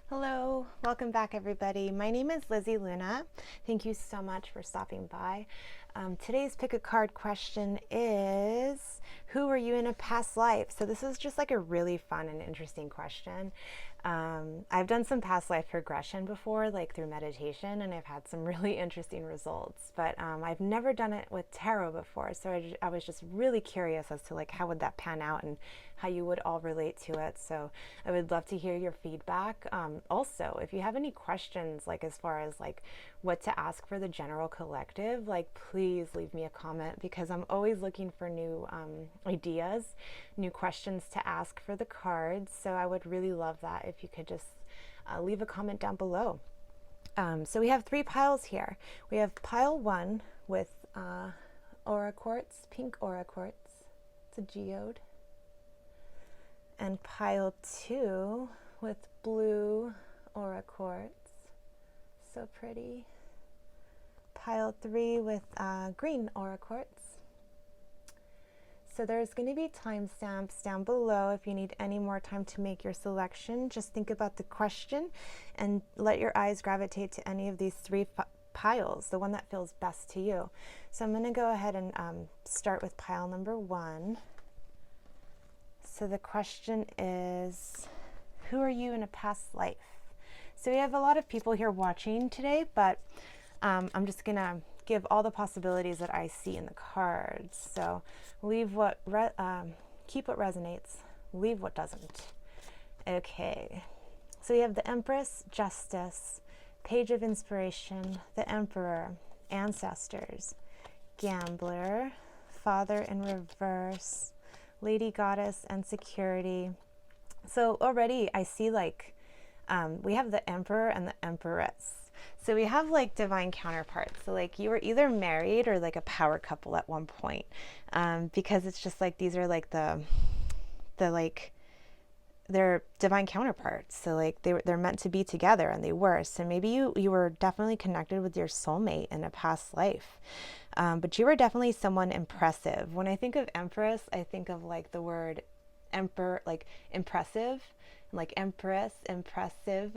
Hello, welcome back everybody. My name is Lizzie Luna. Thank you so much for stopping by. Today's pick a card question is, who were you in a past life? So this is just like a really fun and interesting question. I've done some past life regression before, like through meditation, and I've had some really interesting results, but I've never done it with tarot before. So I was just really curious as to like how would that pan out and how you would all relate to it. So I would love to hear your feedback. Also, if you have any questions, like as far as like what to ask for the general collective, like please leave me a comment, because I'm always looking for new ideas, new questions to ask for the cards. So I would really love that if you could just leave a comment down below. So we have three piles here. We have pile one with aura quartz, pink aura quartz. It's a geode. And pile two with blue aura quartz. So pretty. Pile three with green aura quartz. So there's going to be timestamps down below if you need any more time to make your selection. Just think about the question and let your eyes gravitate to any of these three piles, the one that feels best to you. So I'm going to go ahead and start with pile number one. So the question is, who are you in a past life? So we have a lot of people here watching today, but I'm just going to give all the possibilities that I see in the cards. So leave what keep what resonates, leave what doesn't. Okay, so we have the Empress, Justice, Page of Inspiration, the Emperor, Ancestors, Gambler, Father in Reverse, Lady Goddess, and Security. So already I see like we have the Emperor and the Empress. So we have like divine counterparts. So like you were either married or like a power couple at one point, because it's just like these are like the like they're divine counterparts. So like they're meant to be together, and they were. So maybe you were definitely connected with your soulmate in a past life. But you were definitely someone impressive. When I think of Empress, I think of like the word emperor, like impressive, like Empress, impressive.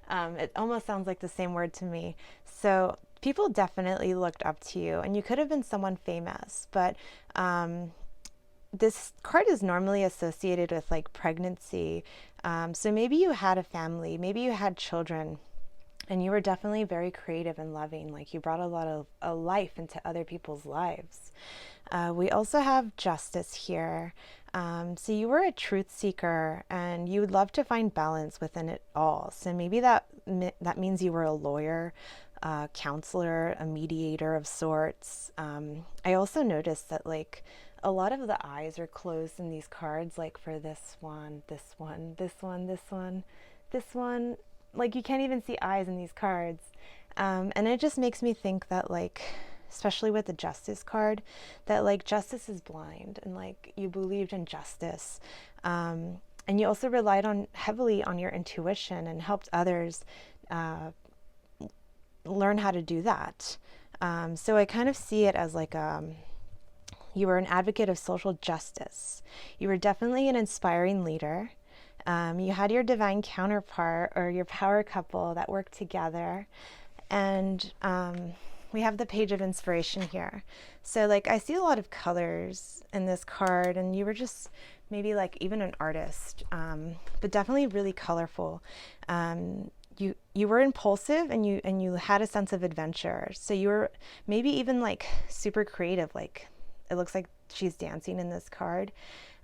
It almost sounds like the same word to me. So people definitely looked up to you, and you could have been someone famous, but this card is normally associated with like pregnancy. So maybe you had a family, maybe you had children, and you were definitely very creative and loving. Like you brought a lot of life into other people's lives. We also have Justice here. So you were a truth seeker, and you would love to find balance within it all. So maybe that means you were a lawyer, counselor, a mediator of sorts. I also noticed that like a lot of the eyes are closed in these cards, like for this one, this one, this one, this one, this one. Like you can't even see eyes in these cards. And it just makes me think that like, especially with the Justice card, that like justice is blind, and like you believed in justice. And you also relied heavily on your intuition and helped others learn how to do that. So I kind of see it as like you were an advocate of social justice. You were definitely an inspiring leader. You had your divine counterpart or your power couple that worked together. And we have the Page of Inspiration here. So like I see a lot of colors in this card, and you were just maybe like even an artist, but definitely really colorful. You were impulsive, and you had a sense of adventure. So you were maybe even like super creative. Like it looks like she's dancing in this card.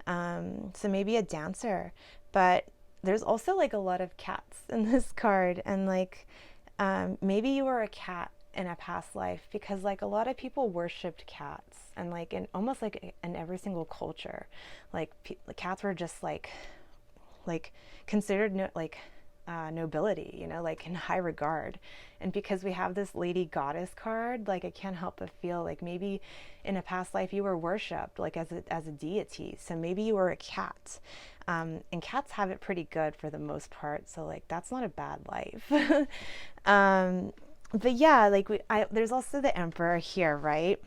So maybe a dancer, but there's also like a lot of cats in this card, and like maybe you were a cat in a past life, because like a lot of people worshipped cats, and like in almost like in every single culture, like cats were just like considered nobility, you know, like in high regard. And because we have this Lady Goddess card, like I can't help but feel like maybe in a past life you were worshipped like as a deity. So maybe you were a cat. And cats have it pretty good for the most part, so like that's not a bad life. But yeah, like there's also the Emperor here, right?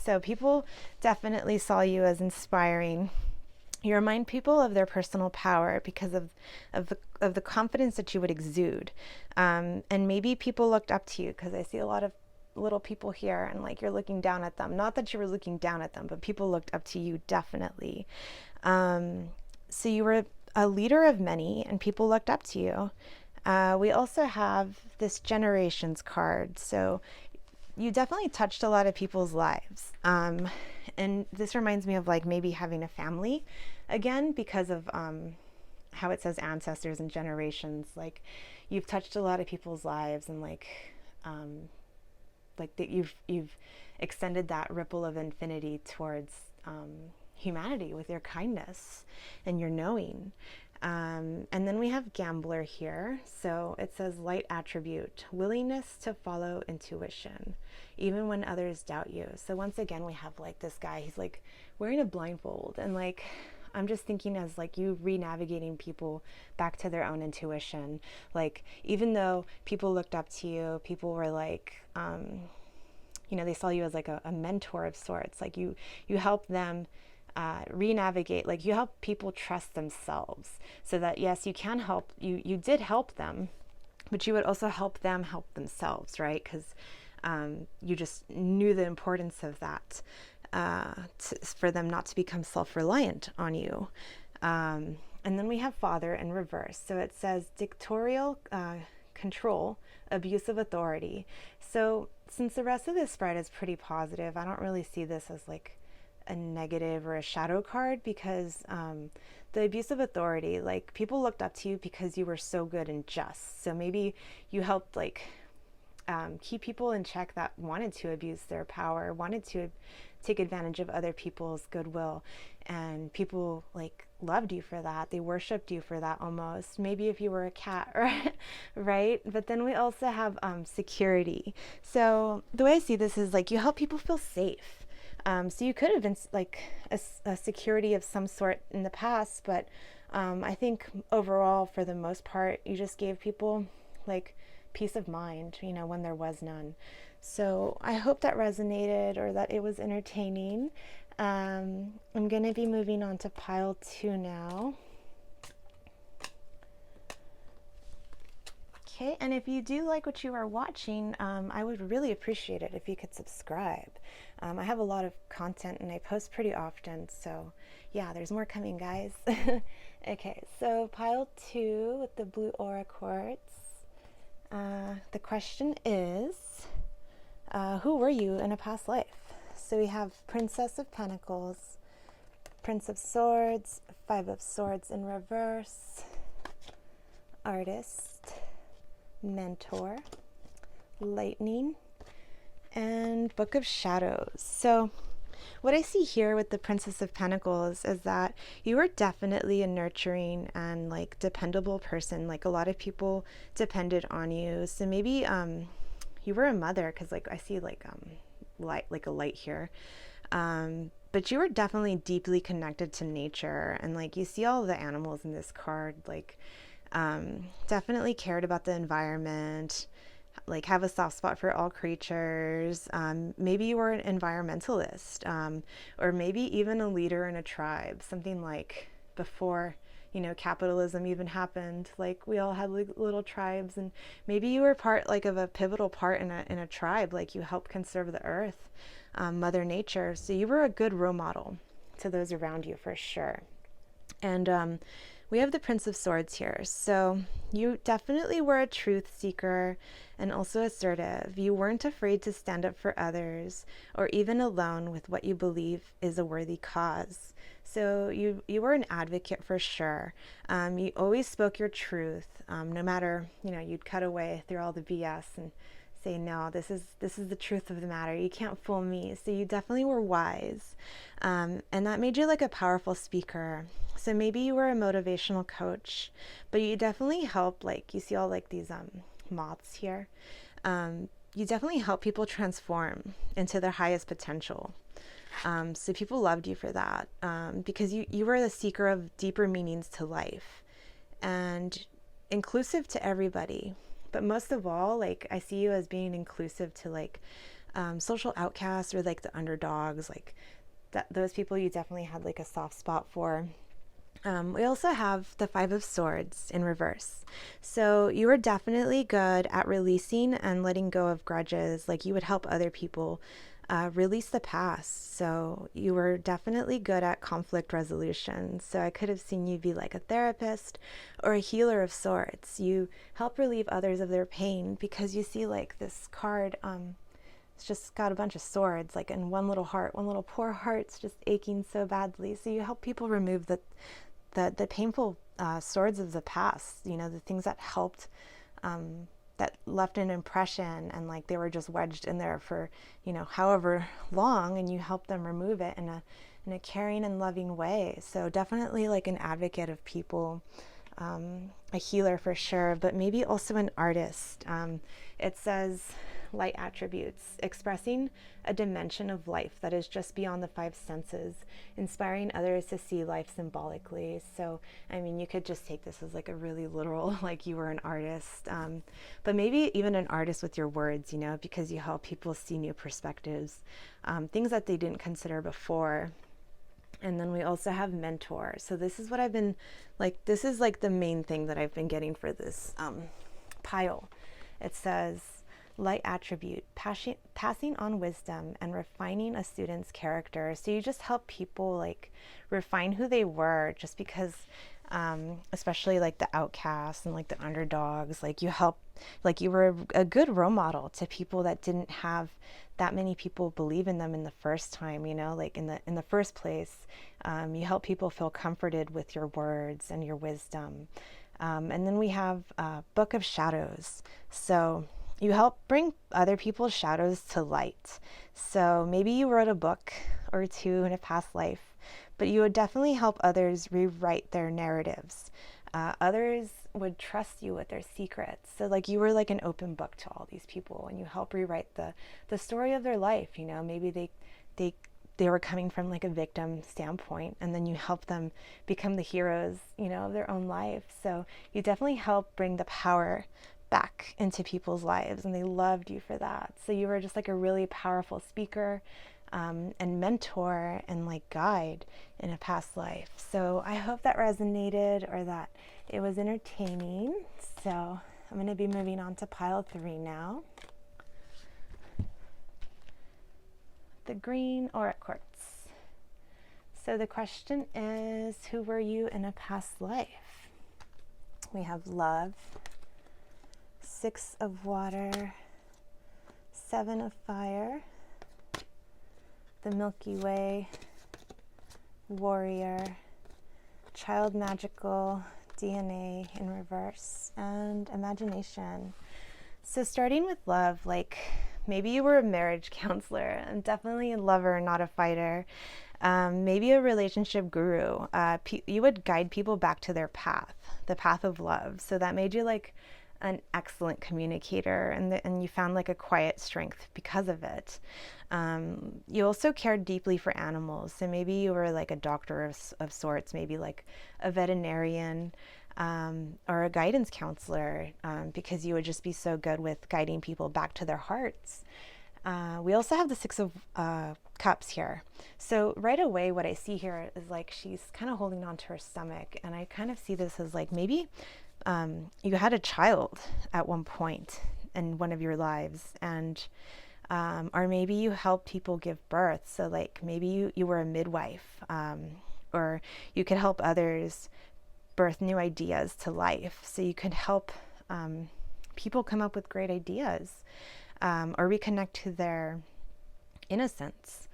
So people definitely saw you as inspiring. You remind people of their personal power because of the confidence that you would exude. And maybe people looked up to you, because I see a lot of little people here, and like you're looking down at them. Not that you were looking down at them, but people looked up to you, definitely. So you were a leader of many, and people looked up to you. We also have this generations card. So you definitely touched a lot of people's lives. And this reminds me of like maybe having a family again, because of how it says ancestors and generations. Like you've touched a lot of people's lives, and like that you've extended that ripple of infinity towards humanity with your kindness and your knowing. And then we have gambler here. So it says light attribute, willingness to follow intuition, even when others doubt you. So once again, we have like this guy, he's like wearing a blindfold, and like, I'm just thinking as like you re-navigating people back to their own intuition. Like, even though people looked up to you, people were like, they saw you as like a mentor of sorts. Like you help them re-navigate, like you help people trust themselves, so that yes, you can help, you did help them, but you would also help them help themselves, right? Because you just knew the importance of that, for them not to become self-reliant on you. And then we have father in reverse. So it says dictatorial control, abuse of authority. So since the rest of this spread is pretty positive, I don't really see this as like a negative or a shadow card, because the abuse of authority, like people looked up to you because you were so good and just. So maybe you helped like keep people in check that wanted to abuse their power, wanted to take advantage of other people's goodwill, and people like loved you for that. They worshiped you for that almost. Maybe if you were a cat, right? But then we also have security. So the way I see this is like you help people feel safe. So you could have been like a security of some sort in the past, but I think overall, for the most part, you just gave people like peace of mind, when there was none. So I hope that resonated, or that it was entertaining. I'm going to be moving on to pile 2 now. Okay, and if you do like what you are watching, I would really appreciate it if you could subscribe. I have a lot of content and I post pretty often, so yeah, there's more coming, guys. Okay, so pile 2 with the blue aura quartz. The question is, who were you in a past life? So we have Princess of Pentacles, Prince of Swords, 5 of Swords in reverse, Artist, Mentor, Lightning, and Book of Shadows. So what I see here with the Princess of Pentacles is that you are definitely a nurturing and like dependable person. Like a lot of people depended on you. So maybe you were a mother, because like I see like light, like a light here. But you were definitely deeply connected to nature, and like you see all the animals in this card, like definitely cared about the environment, like have a soft spot for all creatures. Maybe you were an environmentalist, or maybe even a leader in a tribe, something like before capitalism even happened. Like we all had little tribes, and maybe you were part like of a pivotal part in a tribe. Like you helped conserve the earth, Mother Nature. So you were a good role model to those around you for sure. And we have the Prince of Swords here. So you definitely were a truth seeker and also assertive. You weren't afraid to stand up for others, or even alone with what you believe is a worthy cause. So you were an advocate for sure. You always spoke your truth, no matter, you'd cut away through all the BS and say, no, this is the truth of the matter. You can't fool me. So you definitely were wise. And that made you like a powerful speaker. So maybe you were a motivational coach, but you definitely help, like you see all like these moths here. You definitely help people transform into their highest potential. So people loved you for that, because you were the seeker of deeper meanings to life and inclusive to everybody. But most of all, like I see you as being inclusive to like social outcasts, or like the underdogs, like those people you definitely had like a soft spot for. We also have the Five of Swords in reverse. So you were definitely good at releasing and letting go of grudges. Like you would help other people release the past. So you were definitely good at conflict resolution. So I could have seen you be like a therapist or a healer of sorts. You help relieve others of their pain because you see like this card. It's just got a bunch of swords, like in one little heart, one little poor heart's just aching so badly. So you help people remove the painful swords of the past, you know, the things that helped, that left an impression, and like they were just wedged in there for, you know, however long, and you help them remove it in a caring and loving way. So definitely like an advocate of people, a healer for sure, but maybe also an artist. It says light attributes, expressing a dimension of life that is just beyond the five senses, inspiring others to see life symbolically. So, I mean, you could just take this as like a really literal, like you were an artist, but maybe even an artist with your words, you know, because you help people see new perspectives, things that they didn't consider before. And then we also have mentor. So this is what I've been like, this is like the main thing that I've been getting for this pile. It says, light attribute, passing on wisdom and refining a student's character. So you just help people like refine who they were, just because, especially like the outcasts and like the underdogs, like you help, like you were a good role model to people that didn't have that many people believe in them in the first time, you know, like in the first place. You help people feel comforted with your words and your wisdom. And then we have Book of Shadows. So you help bring other people's shadows to light. So maybe you wrote a book or two in a past life, but you would definitely help others rewrite their narratives. Others would trust you with their secrets. So like you were like an open book to all these people, and you help rewrite the story of their life. You know, maybe they were coming from like a victim standpoint, and then you help them become the heroes, you know, of their own life. So you definitely help bring the power back into people's lives, and they loved you for that. So you were just like a really powerful speaker, and mentor and like guide in a past life. So I hope that resonated, or that it was entertaining. So I'm going to be moving on to pile 3 now. The green or quartz. So the question is, who were you in a past life? We have love, 6 of water, 7 of fire, the Milky Way, warrior, child magical, DNA in reverse, and imagination. So starting with love, like maybe you were a marriage counselor. I'm definitely a lover, not a fighter. Maybe a relationship guru. You would guide people back to their path, the path of love. So that made you like an excellent communicator, and you found like a quiet strength because of it. You also cared deeply for animals. So maybe you were like a doctor of sorts, maybe like a veterinarian, or a guidance counselor, because you would just be so good with guiding people back to their hearts. We also have the 6 of Cups here. So right away, what I see here is like she's kind of holding on to her stomach, and I kind of see this as like maybe you had a child at one point in one of your lives, and or maybe you helped people give birth. So like maybe you were a midwife, or you could help others birth new ideas to life. So you could help people come up with great ideas, or reconnect to their innocence.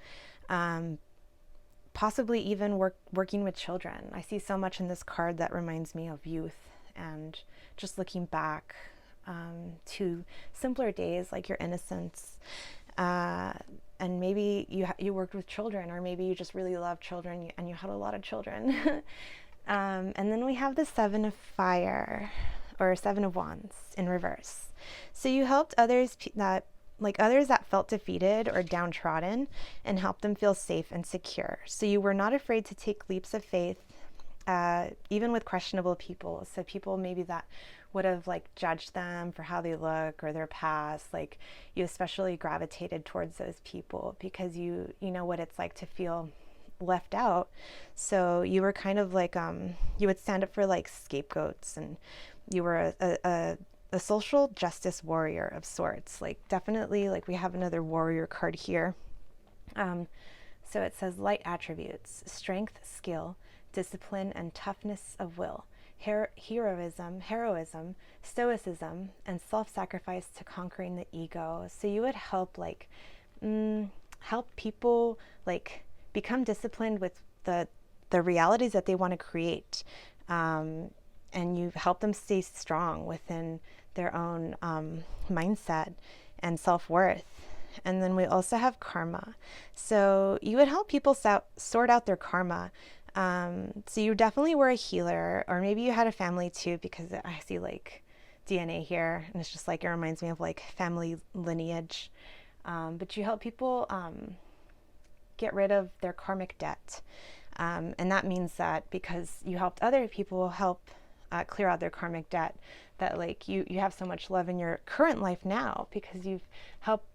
Possibly even working with children. I see so much in this card that reminds me of youth, and just looking back to simpler days, like your innocence. And maybe you worked with children, or maybe you just really loved children and you had a lot of children. And then we have the 7 of fire, or 7 of wands in reverse. So you helped others that felt defeated or downtrodden, and helped them feel safe and secure. So you were not afraid to take leaps of faith, even with questionable people. So people maybe that would have like judged them for how they look or their past, like you especially gravitated towards those people because you know what it's like to feel left out. So you were kind of like, you would stand up for like scapegoats, and you were a social justice warrior of sorts. Like definitely, like we have another warrior card here. So it says light attributes: strength, skill, discipline, and toughness of will. Heroism, stoicism, and self-sacrifice to conquering the ego. So you would help like help people like become disciplined with the realities that they want to create, and you help them stay strong within their own mindset and self-worth. And then we also have karma. So you would help people sort out their karma. So you definitely were a healer, or maybe you had a family too, because I see like DNA here, and it's just like, it reminds me of like family lineage. But you help people get rid of their karmic debt. And that means that because you helped other people help clear out their karmic debt, that like you have so much love in your current life now, because you've helped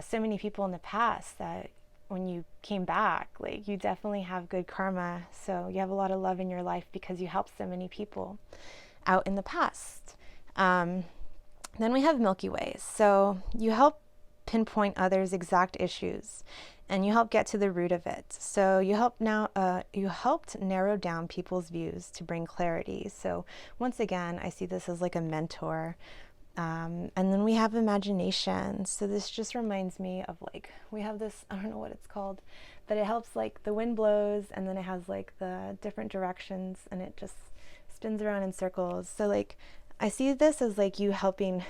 so many people in the past, that when you came back, like you definitely have good karma. So you have a lot of love in your life because you helped so many people out in the past. Then we have Milky Ways. So you help pinpoint others' exact issues, and you help get to the root of it. So you helped narrow down people's views to bring clarity. So once again, I see this as like a mentor. And then we have imagination. So this just reminds me of like, we have this, I don't know what it's called, but it helps like the wind blows, and then it has like the different directions, and it just spins around in circles. So like, I see this as like you helping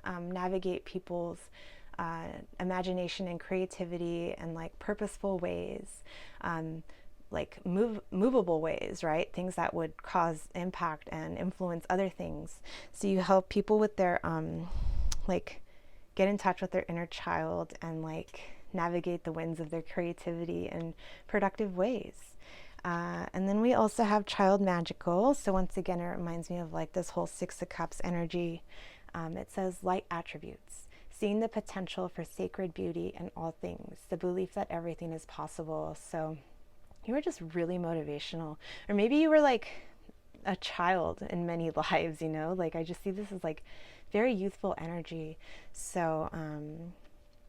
navigate people's imagination and creativity and like purposeful ways, like movable ways, right? Things that would cause impact and influence other things. So you help people with their like get in touch with their inner child and like navigate the winds of their creativity in productive ways. And then we also have child magical. So once again, it reminds me of like this whole Six of Cups energy. It says light attributes: seeing the potential for sacred beauty in all things, the belief that everything is possible. So you were just really motivational. Or maybe you were like a child in many lives, you know? Like I just see this as like very youthful energy. So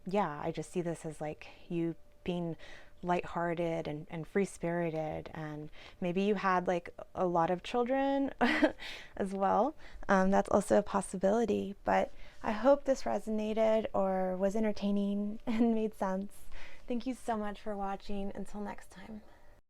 yeah, I just see this as like you being lighthearted and free-spirited, and maybe you had like a lot of children as well. That's also a possibility. But I hope this resonated or was entertaining and made sense. Thank you so much for watching. Until next time.